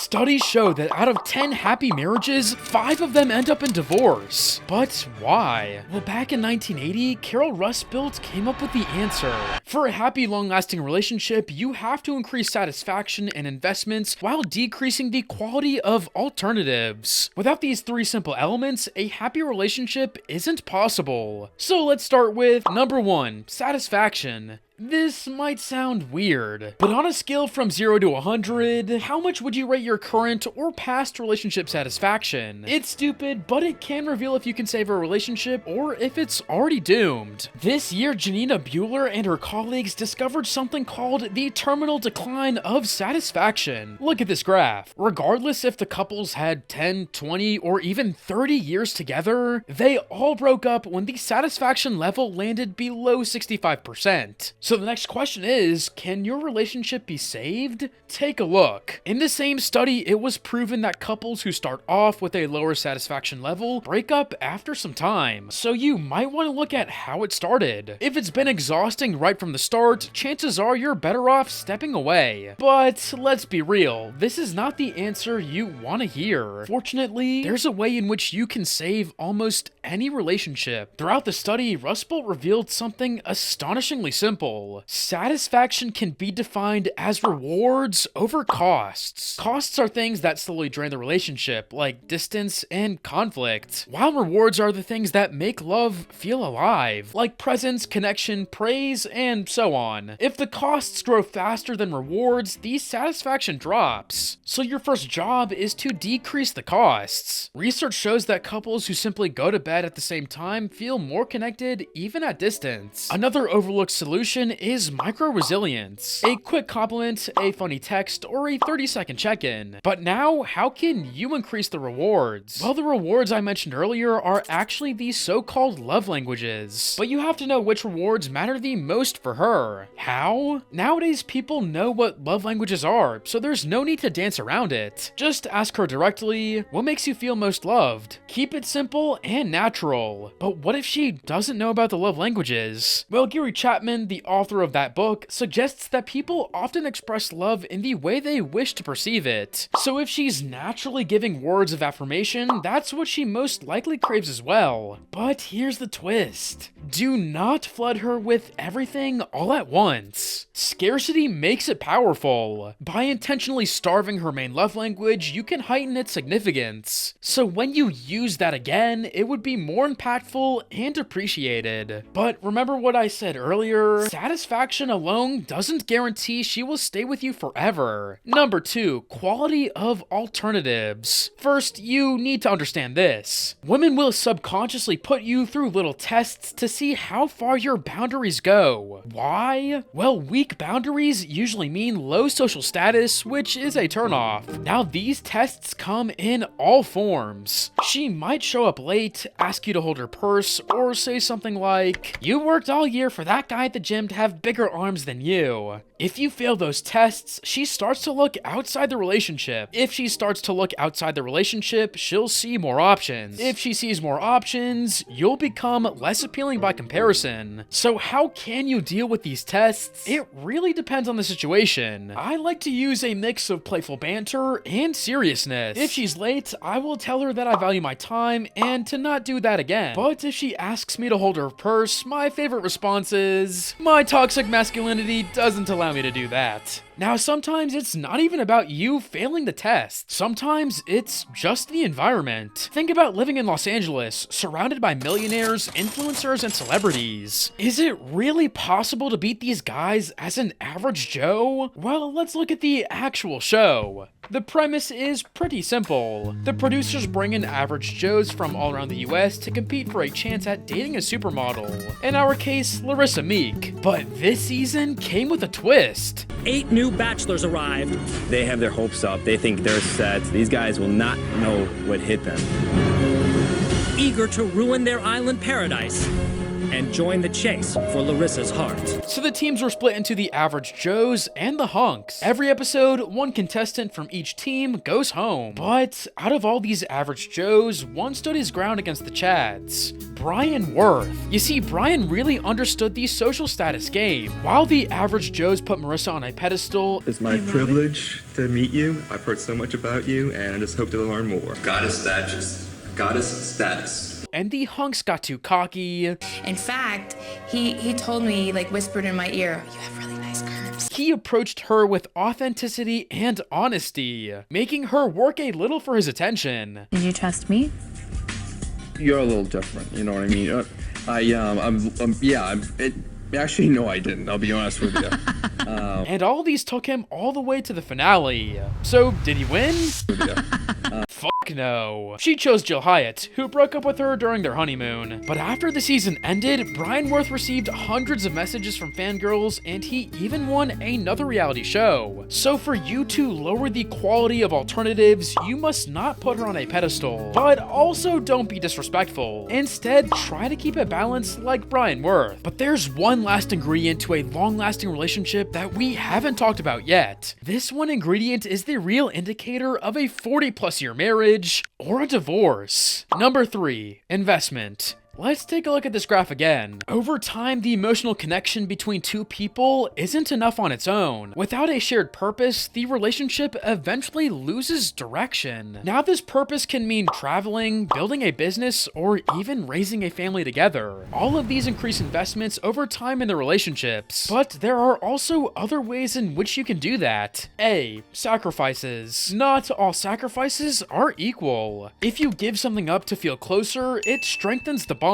Studies show that out of 10 happy marriages, 5 of them end up in divorce. But why? Well, back in 1980, Carol Rusbelt came up with the answer. For a happy, long-lasting relationship, you have to increase satisfaction and investments while decreasing the quality of alternatives. Without these 3 simple elements, a happy relationship isn't possible. So let's start with number 1, satisfaction. This might sound weird, but on a scale from 0 to 100, how much would you rate your current or past relationship satisfaction? It's stupid, but it can reveal if you can save a relationship or if it's already doomed. This year, Janina Buehler and her colleagues discovered something called the terminal decline of satisfaction. Look at this graph. Regardless if the couples had 10, 20, or even 30 years together, they all broke up when the satisfaction level landed below 65%. So the next question is, can your relationship be saved? Take a look. In the same study, it was proven that couples who start off with a lower satisfaction level break up after some time. So you might want to look at how it started. If it's been exhausting right from the start, chances are you're better off stepping away. But let's be real, this is not the answer you want to hear. Fortunately, there's a way in which you can save almost any relationship. Throughout the study, Rusbelt revealed something astonishingly simple. Satisfaction can be defined as rewards over costs. Costs are things that slowly drain the relationship, like distance and conflict, while rewards are the things that make love feel alive, like presence, connection, praise, and so on. If the costs grow faster than rewards, the satisfaction drops. So your first job is to decrease the costs. Research shows that couples who simply go to bed at the same time feel more connected even at distance. Another overlooked solution is micro-resilience. A quick compliment, a funny text, or a 30-second check-in. But now, how can you increase the rewards? Well, the rewards I mentioned earlier are actually the so-called love languages. But you have to know which rewards matter the most for her. How? Nowadays, people know what love languages are, so there's no need to dance around it. Just ask her directly, what makes you feel most loved? Keep it simple and natural. But what if she doesn't know about the love languages? Well, Gary Chapman, the author of that book, suggests that people often express love in the way they wish to perceive it. So if she's naturally giving words of affirmation, that's what she most likely craves as well. But here's the twist. Do not flood her with everything all at once. Scarcity makes it powerful. By intentionally starving her main love language, you can heighten its significance. So when you use that again, it would be more impactful and appreciated. But remember what I said earlier? Satisfaction alone doesn't guarantee she will stay with you forever. Number 2, quality of alternatives. First, you need to understand this. Women will subconsciously put you through little tests to see how far your boundaries go. Why? Well, weak boundaries usually mean low social status, which is a turnoff. Now, these tests come in all forms. She might show up late, ask you to hold her purse, or say something like, "You worked all year for that guy at the gym to have bigger arms than you." If you fail those tests, she starts to look outside the relationship. If she starts to look outside the relationship, she'll see more options. If she sees more options, you'll become less appealing by comparison. So how can you deal with these tests? It really depends on the situation. I like to use a mix of playful banter and seriousness. If she's late, I will tell her that I value my time and to not do that again. But if she asks me to hold her purse, my favorite response is, my toxic masculinity doesn't allow me to do that. Now, sometimes it's not even about you failing the test. Sometimes it's just the environment. Think about living in Los Angeles, surrounded by millionaires, influencers, and celebrities. Is it really possible to beat these guys as an average Joe? Well, let's look at the actual show. The premise is pretty simple. The producers bring in average Joes from all around the US to compete for a chance at dating a supermodel. In our case, Larissa Meek. But this season came with a twist. 8 new bachelors arrived. They have their hopes up. They think they're set. These guys will not know what hit them. Eager to ruin their island paradise. and join the chase for Larissa's heart. So the teams were split into the Average Joes and the Hunks. Every episode, one contestant from each team goes home. But out of all these Average Joes, one stood his ground against the Chads. Brian Worth. You see, Brian really understood the social status game. While the Average Joes put Marissa on a pedestal, It's my privilege to meet you. I've heard so much about you, and I just hope to learn more. Goddess status. and the Hunks got too cocky. In fact, he told me, like whispered in my ear, you have really nice curves. He approached her with authenticity and honesty, making her work a little for his attention. Did you trust me? You're a little different, you know what I mean? Actually, no, I didn't. I'll be honest with you. And all these took him all the way to the finale. So, did he win? Fuck no. She chose Jill Hyatt, who broke up with her during their honeymoon. But after the season ended, Brian Worth received hundreds of messages from fangirls, and he even won another reality show. So for you to lower the quality of alternatives, you must not put her on a pedestal. But also don't be disrespectful. Instead, try to keep it balanced like Brian Worth. But there's one last ingredient to a long-lasting relationship that we haven't talked about yet. This one ingredient is the real indicator of a 40+ year marriage or a divorce. Number 3, investment. Let's take a look at this graph again. Over time, the emotional connection between two people isn't enough on its own. Without a shared purpose, the relationship eventually loses direction. Now, this purpose can mean traveling, building a business, or even raising a family together. All of these increase investments over time in the relationships, but there are also other ways in which you can do that. A. Sacrifices. Not all sacrifices are equal. If you give something up to feel closer, it strengthens the bond.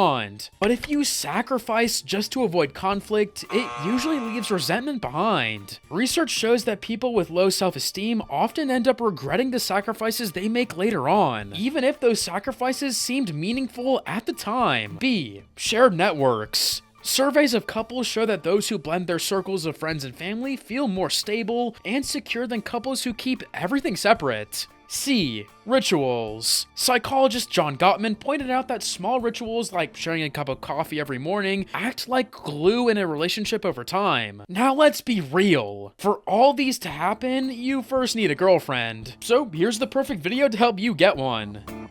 But if you sacrifice just to avoid conflict, it usually leaves resentment behind. Research shows that people with low self-esteem often end up regretting the sacrifices they make later on, even if those sacrifices seemed meaningful at the time. B. Shared networks. Surveys of couples show that those who blend their circles of friends and family feel more stable and secure than couples who keep everything separate. C. Rituals. Psychologist John Gottman pointed out that small rituals like sharing a cup of coffee every morning act like glue in a relationship over time. Now let's be real. For all these to happen, you first need a girlfriend. So here's the perfect video to help you get one.